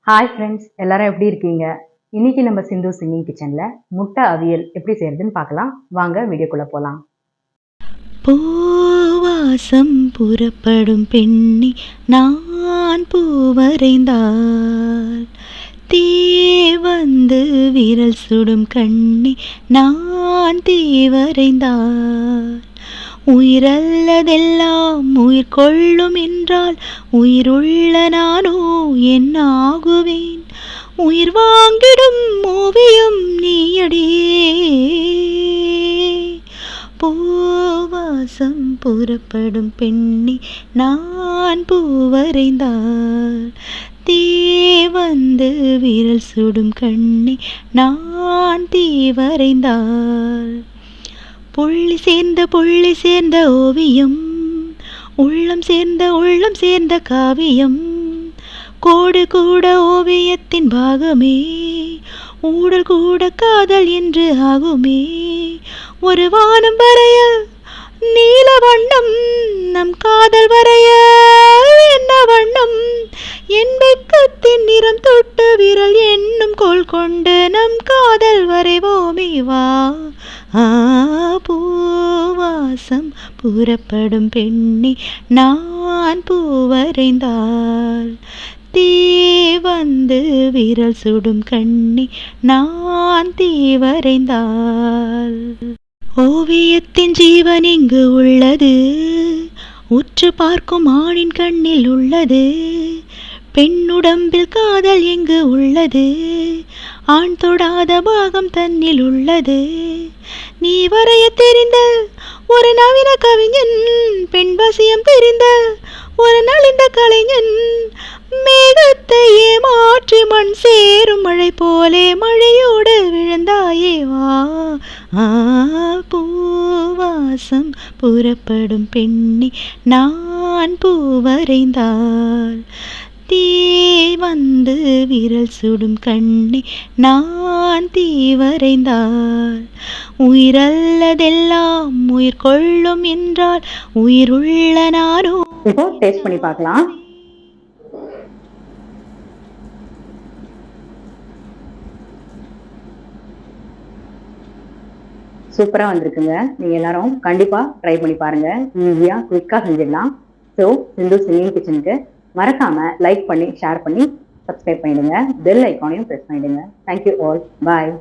Hi friends, எல்லாரும் எப்படி இருக்கீங்க? இன்னைக்கு நம்ம சிந்து சிங்கிங் கிச்சன்ல முட்டை அவியல் எப்படி செய்யறதுன்னு பார்க்கலாம். வாங்க வீடியோக்குள்ள போலாம். பூவாசம் புறப்படும் பெண்ணி நான் பூவரைந்தால் தீ வந்து விரல் சுடும் கண்ணி நான் தீவரைந்தால் உயிரல்லதெல்லாம் உயிர் கொள்ளும் என்றால் உயிருள்ள நானோ என்னாகுவேன்? உயிர் வாங்கிடும் ஓவியம் நீயடே. பூவாசம் புறப்படும் பெண்ணி நான் பூவரைந்தால் தீ வந்து விரல் சுடும் கண்ணி நான் தீவரைந்தால் புள்ளி சேர்ந்த ஓவியம், உள்ளம் சேர்ந்த காவியம், கோடு கூட ஓவியத்தின் பாகமே, ஊடல் கூட காதல் என்று ஆகுமே. ஒரு வானம் வரைய நீல வண்ணம், நம் காதல் வரைய என்ன வண்ணம்? என் வெட்கத்தின் நிறம் தொட்டு விரல் என்னும் கோல் கொண்டு நம் காதல் வரைவோமே வா. பூவாசம் புறப்படும் பெண்ணி நான் பூவரைந்தால் தீ வந்து விரல் சுடும் கண்ணி நான் தீவரைந்தால் ஓவியத்தின் ஜீவன் இங்கு உள்ளது, உற்று பார்க்கும் ஆணின் கண்ணில் உள்ளது. பெண்ணுடம்பில் காதல் எங்கு உள்ளது, ஆண் தொடாத பாகம் தன்னில் உள்ளது. நீ வரைய தெரிந்த ஒரு நவீன கவிஞன், பெண் வசியம் தெரிந்த ஒரு நலிந்த கலைஞன், மேகத்தை ஏமாற்றி மண் சேரும் மழை போலே மழையோடு விழுந்தாயே வா. பூவாசம் புறப்படும் பெண்ணி நான் பூவரைந்தால் தீ வந்து விரல் சுடும் கண்ணி நான் தீவரைந்தால் உயிரல்லதெல்லாம் உயிர் கொள்ளும் என்றால் உயிருள்ள நானோ. இப்போ டேஸ்ட் பண்ணி பார்க்கலாம். சூப்பரா வந்திருக்குங்க. நீங்க எல்லாரும் கண்டிப்பா ட்ரை பண்ணி பாருங்க. ஈஸியா குயிக்கா செஞ்சிடலாம். ஸோ சிந்து சிங்கிங் கிச்சனுக்கு மறக்காம லைக் பண்ணி ஷேர் பண்ணி சப்ஸ்கிரைப் பண்ணிடுங்க. பெல் ஐக்கானையும் ப்ரெஸ் பண்ணிடுங்க. Thank you all. பாய்.